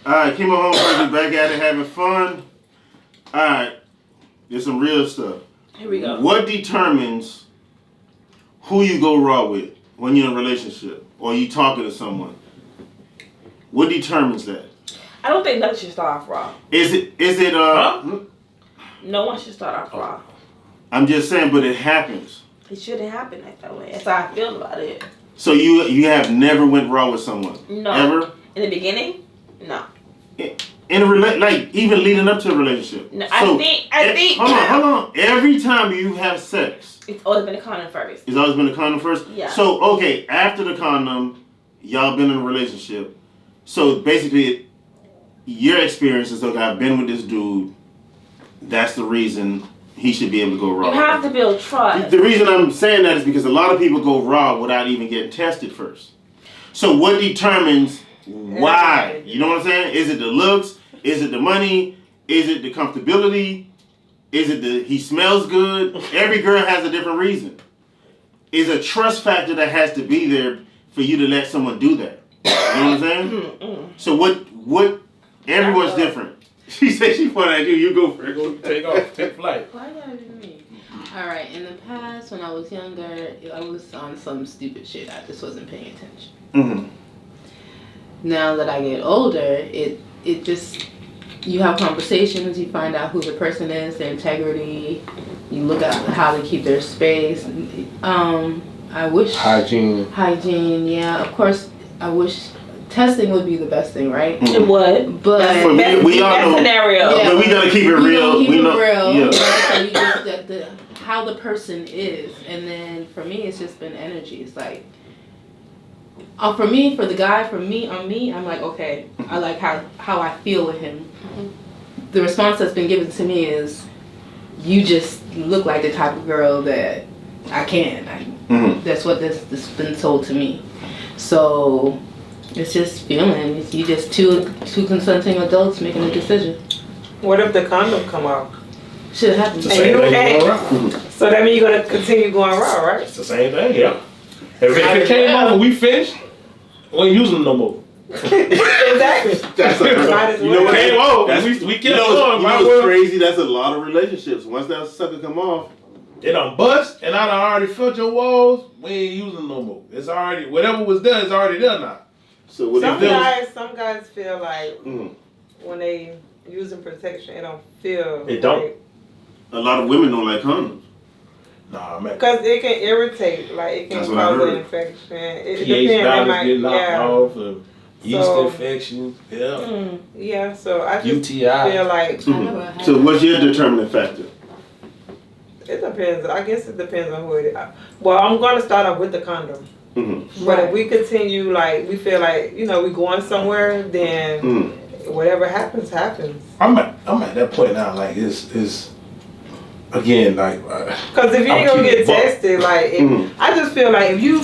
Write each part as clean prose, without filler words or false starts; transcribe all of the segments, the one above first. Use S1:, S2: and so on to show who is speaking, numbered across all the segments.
S1: Alright, Keymo Homefriends, we back at it having fun. Alright, there's some real stuff.
S2: Here we go.
S1: What determines who you go raw with when you're in a relationship or you talking to someone? What determines that?
S2: I don't think nothing should start off raw.
S1: Is it
S2: No one should start off raw.
S1: I'm just saying, but it happens.
S2: It shouldn't happen like that way. That's how I feel about it.
S1: So you have never went raw with someone?
S2: No.
S1: Ever?
S2: In the beginning? No.
S1: In a like even leading up to a relationship.
S2: No,
S1: So,
S2: I think.
S1: Hold on. Every time you have sex,
S2: It's always been a condom first.
S1: it's always been a condom first.
S2: Yeah.
S1: So okay, after the condom, y'all been in a relationship. So basically, your experience is okay. I've been with this dude. That's the reason he should be able to go raw.
S2: You have to build trust.
S1: The reason I'm saying that is because a lot of people go raw without even getting tested first. So what determines why? You know what I'm saying? Is it the looks? Is it the money? Is it the comfortability? Is it the he smells good? Every girl has a different reason. Is a trust factor that has to be there for you to let someone do that. You know what I'm saying? So what everyone's different. She said she pointed at you. You go first.
S3: Go take off. Take flight.
S4: Why gotta be me? Alright, in the past when I was younger, I was on some stupid shit. I just wasn't paying attention.
S1: Mm-hmm.
S4: Now that I get older, it just, you have conversations, you find out who the person is, their integrity, you look at how they keep their space. I wish hygiene, yeah. Of course, I wish testing would be the best thing, right?
S1: Mm-hmm.
S2: It would.
S4: But
S1: we all know
S2: scenario.
S4: Yeah,
S1: but we gotta keep it real.
S4: Keep
S1: we
S4: it
S1: know,
S4: real.
S1: Yeah.
S4: So you just how the person is, and then for me, it's just been energy. It's like, for me, for the guy, on me, I'm like, okay, I like how I feel with him. Mm-hmm. The response that's been given to me is, you just look like the type of girl that I can. That's what this been told to me. So it's just feeling. You just two consenting adults making a decision.
S5: What if the condom come off?
S4: Should happen.
S3: It's the same thing going around.
S5: So that means you're gonna continue going raw, right?
S3: It's the same thing, yeah. If it came off and we finished, we ain't using them no more.
S5: Exactly.
S1: That's
S5: Might as
S1: you know
S5: well.
S1: what?
S3: Came off.
S1: That's,
S3: We
S1: you
S3: kept
S1: know,
S3: going.
S1: you
S3: Might
S1: know
S3: as
S1: what's
S3: well.
S1: crazy? That's a lot of relationships. Once that sucker come off,
S3: It done bust, and I done already felt your walls. We ain't using them no more. It's already, whatever was done, it's already done now.
S1: so what
S5: Some
S1: it
S5: some guys feel like when they using protection, it don't feel.
S3: It don't.
S5: Like,
S1: a lot of women don't like condoms.
S3: Nah, man.
S5: because it can irritate, like it can
S1: That's what I
S5: cause an
S1: heard.
S5: infection. It
S3: pH
S5: depends.
S3: balance getting knocked off, and yeast
S5: So-
S3: infections, yeah.
S5: Yeah, so I just
S3: UTI.
S5: feel like
S1: So what's your determining factor?
S5: it depends. I guess it depends on who it is. Well, I'm going to start off with the condom. But if we continue, like, we feel like, we going somewhere, then whatever happens, happens.
S3: I'm at that point now, like, it's again, like...
S5: Because if you ain't going to get tested, like, I just feel like if you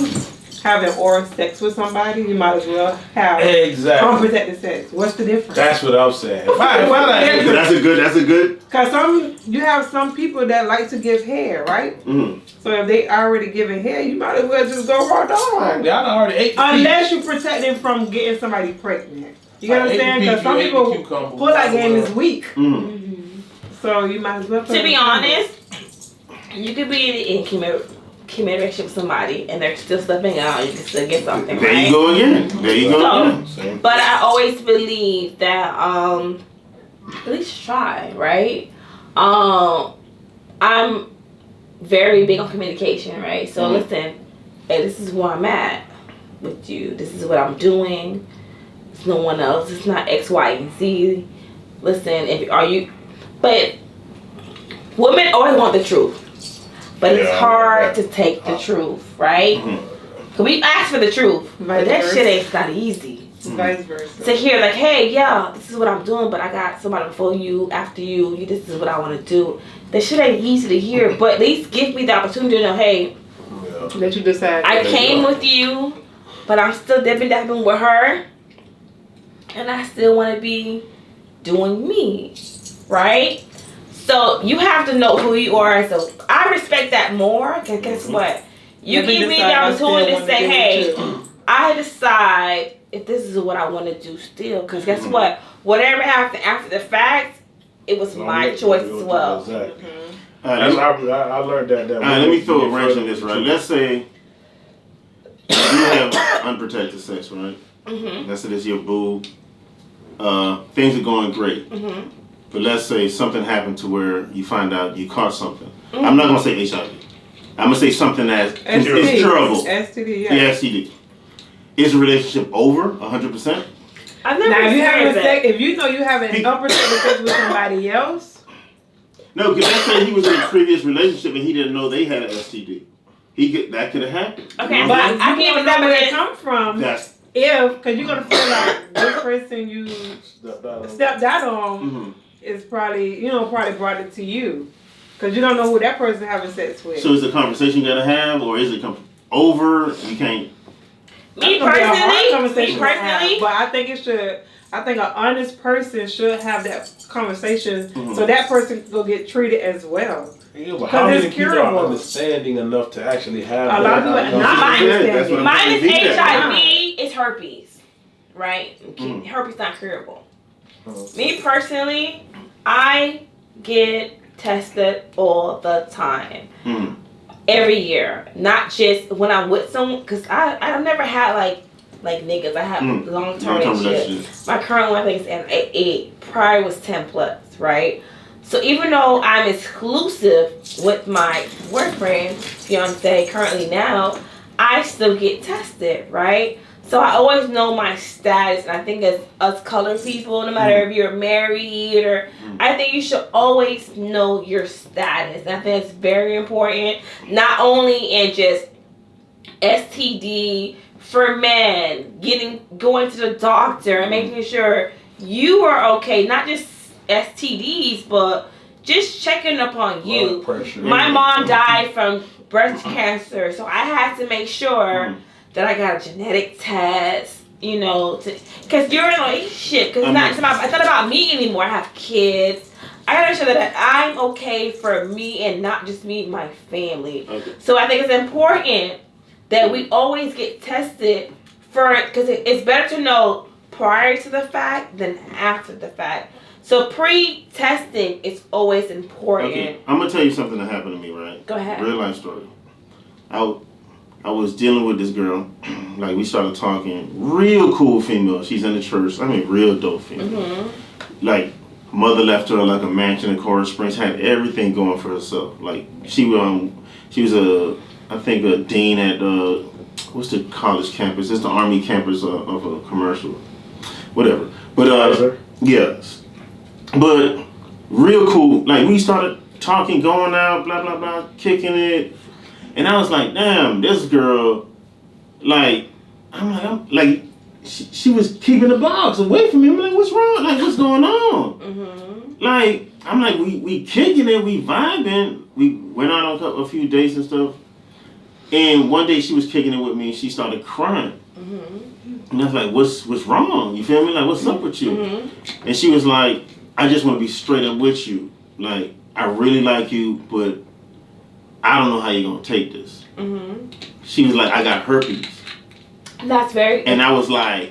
S5: having oral sex with somebody, you might as well have
S3: Exactly.
S5: unprotected sex. What's the difference?
S3: That's what I'm saying.
S1: That's a good.
S5: Because you have some people that like to give hair, right? So if they already giving hair, you might as well just go raw dog.
S3: Y'all already ate the
S5: Unless you protect them from getting somebody pregnant. You get what I'm saying? Because some people pull that game is weak. So you might as well.
S2: To be honest, you could be in relationship with somebody and they're still stepping out. You can still get something.
S1: There
S2: right?
S1: you go again. There you go again.
S2: But I always believe that at least try, right? I'm very big on communication, right? So listen, hey, this is where I'm at with you. This is what I'm doing. It's no one else. It's not X, Y, and Z. Listen, but women always want the truth. But it's hard to take the truth, right? Cause we ask for the truth, but that shit ain't not easy.
S5: Vice versa.
S2: To hear like, hey, yeah, this is what I'm doing, but I got somebody before you, after you. This is what I want to do. That shit ain't easy to hear, but at least give me the opportunity to know, hey,
S5: that you decide.
S2: I came with you, but I'm still dabbing with her, and I still want to be doing me, right? So you have to know who you are. So I respect that more. Cause guess what? You give me the opportunity to say, hey, I decide if this is what I want to do still. Cause guess what? whatever happened after the fact, it was my choice as well.
S3: Exactly.
S1: Mm-hmm.
S3: I learned that.
S1: All right, let me throw a wrench in this, right? Let's say you have unprotected sex, right?
S2: Mm-hmm.
S1: Let's say this is your boo. Things are going great.
S2: Mm-hmm.
S1: But let's say something happened to where you find out you caught something.
S2: Mm-hmm.
S1: I'm not going to say HIV. I'm going to say something that is curable.
S5: STD,
S1: yeah. STD. Is the relationship over 100%?
S2: I've never
S5: now,
S2: experienced
S5: if you know you having unprotected sex with somebody else.
S1: No, because let's say he was in a previous relationship and he didn't know they had an STD. That could have happened.
S2: Okay,
S5: but
S2: I can't
S5: even know where it come from. Because you're gonna feel like this person you stepped out on is probably brought it to you, because you don't know who that person having sex with.
S1: So is the conversation you gotta have, or is it over? You can't.
S2: Me personally,
S5: but I think it should. I think an honest person should have that conversation, so that person will get treated as well.
S3: Yeah, but how many people are understanding enough to actually have
S5: a lot of people not understanding?
S2: Mine is HIV, it's herpes, right? Herpes not curable. Me personally, I get tested all the time. Every year, not just when I'm with someone, because I've never had like niggas. I have long-term relationships. My current one, I think, is at 8. Prior was 10 plus, right? So even though I'm exclusive with my boyfriend, fiance, currently now, I still get tested, right? So I always know my status, and I think as us colored people, no matter if you're married or, I think you should always know your status. And I think it's very important, not only in just STD for men, going to the doctor and making sure you are okay, not just STDs, but just checking upon you. My mom died from breast cancer, so I had to make sure that I got a genetic test, because you're in a relationship, because it's not about me anymore. I have kids. I gotta make sure that I'm okay for me and not just me, my family. Okay. So I think it's important that we always get tested because it's better to know prior to the fact than after the fact. So pre-testing is always important.
S1: Okay, I'm gonna tell you something that happened to me, right?
S2: Go ahead.
S1: Real life story. I was dealing with this girl, like we started talking, real cool female. She's in the church. I mean, real dope female. Like, mother left her like a mansion in Coral Springs, had everything going for herself. Like, she was I think a dean at what's the college campus? It's the Army campus of a commercial, whatever. But yes, but real cool. Like, we started talking, going out, blah blah blah, kicking it. And I was like, damn, this girl, like, I'm like, she was keeping the box away from me. I'm like, what's wrong? Like, what's going on? Like, I'm like, we kicking it, we vibing. We went out on a few dates and stuff. And one day she was kicking it with me and she started crying. And I was like, what's wrong? You feel me? Like, what's up with you? And she was like, I just want to be straight up with you. Like, I really like you, but I don't know how you're going to take this. She was like, I got herpes.
S2: That's very...
S1: And I was like...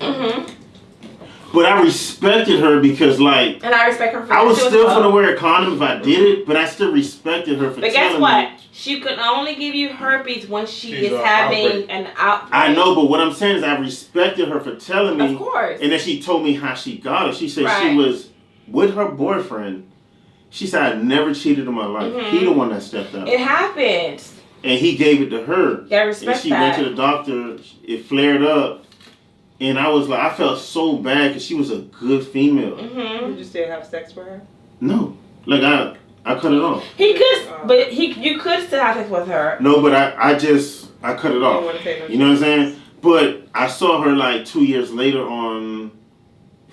S1: But I respected her because, like...
S2: And I respect her for
S1: I was still going to wear a condom if I did it, but I still respected her for telling me... But guess what?
S2: She could only give you herpes when she's having an outbreak.
S1: I know, but what I'm saying is I respected her for telling me.
S2: Of course.
S1: And then she told me how she got it. She said she was with her boyfriend. She said, I never cheated in my life. He the one that stepped out.
S2: It happens.
S1: And he gave it to her.
S2: You gotta respect
S1: and she went to the doctor. It flared up. And I was like, I felt so bad because she was a good female.
S5: Did you still have sex with her?
S1: No. Like, I cut it off.
S2: He could, but you could still have sex with her.
S1: No, but I cut it off. You know what I'm saying? But I saw her like 2 years later on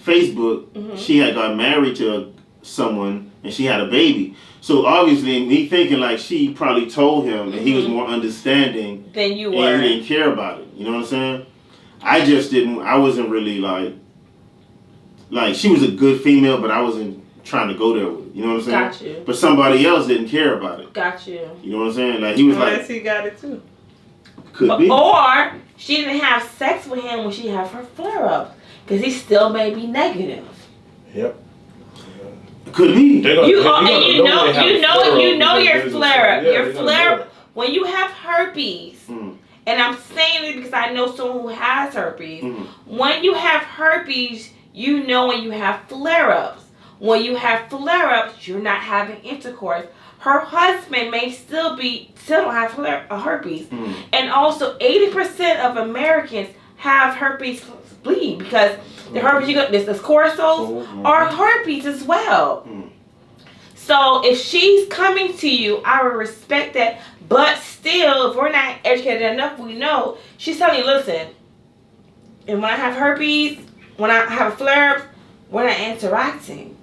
S1: Facebook. She had got married to someone and she had a baby. So obviously, me thinking like she probably told him and he was more understanding
S2: than you were.
S1: And he didn't care about it. You know what I'm saying? I wasn't really like she was a good female, but I wasn't trying to go there with it. You know what I'm saying?
S2: Got you.
S1: But somebody else didn't care about it.
S2: Got you.
S1: You know what I'm saying? Like he was
S5: Unless he got it too.
S1: Could be.
S2: Or she didn't have sex with him when she had her flare-ups. Because he still may be negative.
S3: Yep.
S1: Could be.
S2: You know your flare up. Your flare up when you have herpes. And I'm saying it because I know someone who has herpes. When you have herpes, you know when you have flare-ups. When you have flare-ups, you're not having intercourse. Her husband may still don't have herpes. And also 80% of Americans have herpes bleed because the herpes you got this cortisol or herpes as well. So if she's coming to you, I would respect that. But still, if we're not educated enough, we know she's telling you, listen, and when I have herpes, when I have a flare-up, we're not interacting.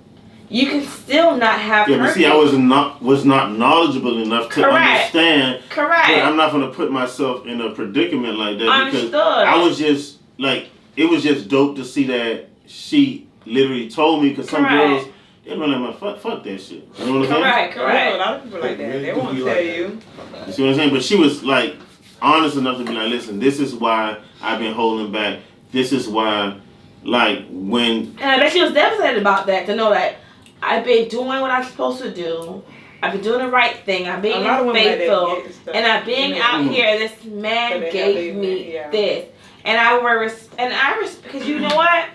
S2: You can still not have herpes.
S1: But see, I was not knowledgeable enough to understand.
S2: Correct.
S1: But I'm not going to put myself in a predicament like that because
S2: Understood.
S1: I was just like, it was just dope to see that she literally told me because some girls, they're like, fuck that shit. You know what I'm saying?
S2: Correct.
S5: A lot of people like that. They won't tell you.
S1: You see what I'm saying? But she was like honest enough to be like, listen, this is why I've been holding back. This is why, like, when...
S2: And I bet she was devastated about that, to know that I've been doing what I'm supposed to do. I've been doing the right thing. I've been faithful. And I've been out here. This man gave me this. And because you know what?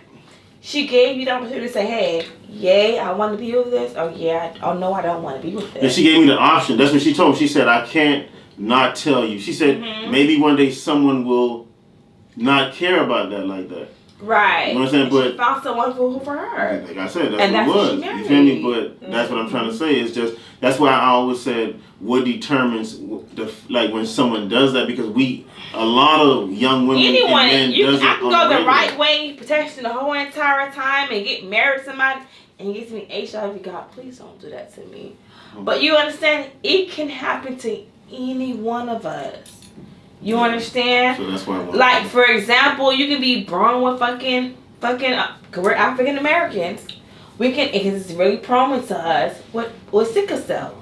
S2: She gave you the opportunity to say, hey, yay, I want to be with this. Or yeah, no, I don't want to be with this.
S1: And she gave me the option. That's what she told me. She said, I can't not tell you. She said, maybe one day someone will not care about that like that.
S2: Right.
S1: You know what I'm saying? But
S2: she found someone for her.
S1: Like I said, that's what it was. You feel me? But that's what I'm trying to say. It's just, that's why I always said what determines when someone does that, because a lot of young women and men does it
S2: I can go the right way, protection the whole entire time and get married to somebody and get me HIV. God, please don't do that to me. But you understand, it can happen to any one of us. You understand?
S1: So that's why
S2: like, for example, you can be born with fucking we're African Americans. It's really prone to us with sickle cells.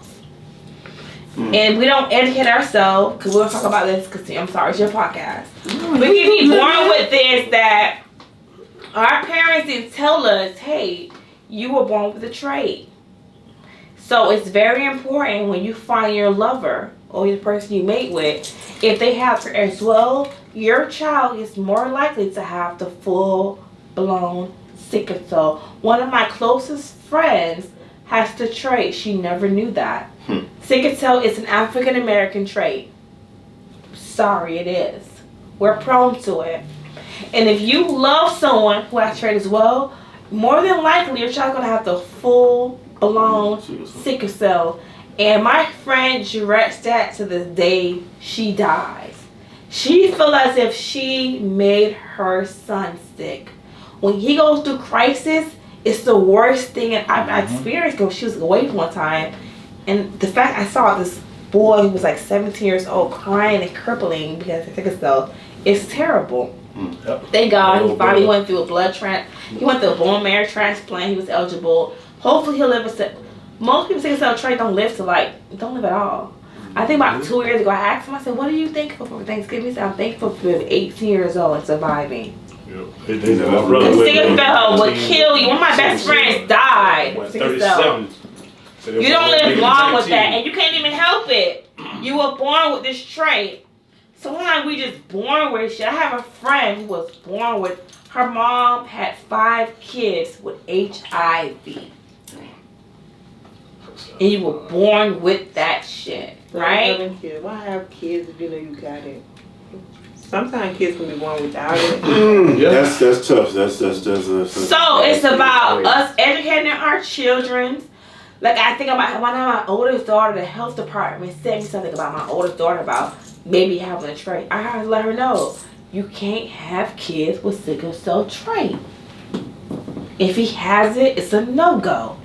S2: And we don't educate ourselves, because we'll talk about this, because I'm sorry, it's your podcast. We can be born with this, that our parents didn't tell us, hey, you were born with a trait. So it's very important when you find your lover or the person you mate with, if they have it as well, your child is more likely to have the full-blown sickle cell. One of my closest friends has the trait. She never knew that. Sickle cell is an African American trait. Sorry, it is. We're prone to it. And if you love someone who has trait as well, more than likely your child's gonna have the full-blown sickle cell. And my friend directs that to the day she dies. She feels as if she made her son sick. When he goes through crisis, it's the worst thing. And I experienced, because she was away one time. And the fact I saw this boy who was like 17 years old crying and crippling because of sickle cell, it's terrible. Thank God he finally went through a he went through a bone marrow transplant. He was eligible. Hopefully he'll live most people sickle cell trait don't live at all. I think about 2 years ago, I asked him, I said, what are you thankful for Thanksgiving? He said, I'm thankful for being 18 years old and surviving. Sickle cell will kill you. One of my best friends died from sickle cell. You don't live long with that, and you can't even help it. You were born with this trait. Sometimes we just born with shit. I have a friend who was born with, her mom had 5 kids with HIV. And you were born with that shit, right?
S5: Why have kids if you know you got it? Sometimes kids can be born without it.
S1: That's tough. That's
S2: so it's about us educating our children. Like, I think about one of my oldest daughter, the health department said me something about my oldest daughter about maybe having a trait. I had to let her know, you can't have kids with sickle cell trait. If he has it, it's a no-go.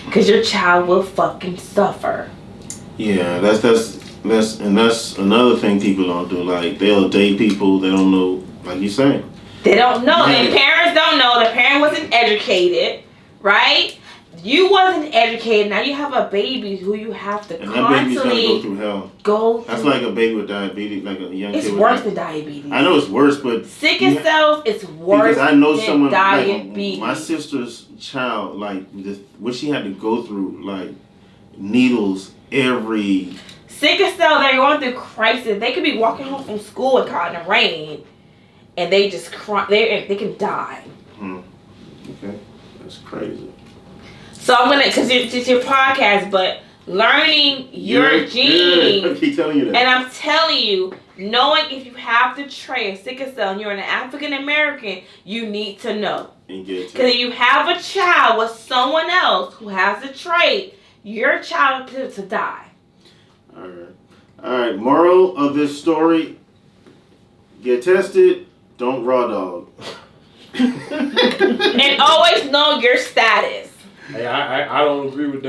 S2: Because your child will fucking suffer.
S1: Yeah, that's another thing people don't do. Like, they'll date people they don't know, like you saying.
S2: They don't know. Their parents don't know. Their parent wasn't educated, right? you wasn't educated. Now you have a baby who you have to
S1: And that baby's gonna
S2: constantly
S1: go through hell.
S2: go
S1: That's
S2: through.
S1: like a baby with diabetes, like a young kid.
S2: It's
S1: with
S2: worse than diabetes.
S1: I know it's worse, but
S2: Sickle cells is worse
S1: because I know
S2: than
S1: someone
S2: diabetes.
S1: like my sister's child, like what she had to go through, like needles every.
S2: Sickle cell, they're going through crisis. They could be walking home from school and caught in the rain, and they just cry. They can die.
S1: Okay, that's crazy.
S2: So I'm gonna, cause it's your podcast, but learning your genes.
S1: I keep telling you that.
S2: And I'm telling you, knowing if you have the trait of sickle cell and you're an African American, you need to know. Because if you have a child with someone else who has the trait, your child is to die.
S1: All right. Moral of this story: get tested. Don't raw dog.
S2: And always know your status.
S3: Hey, I don't agree with that.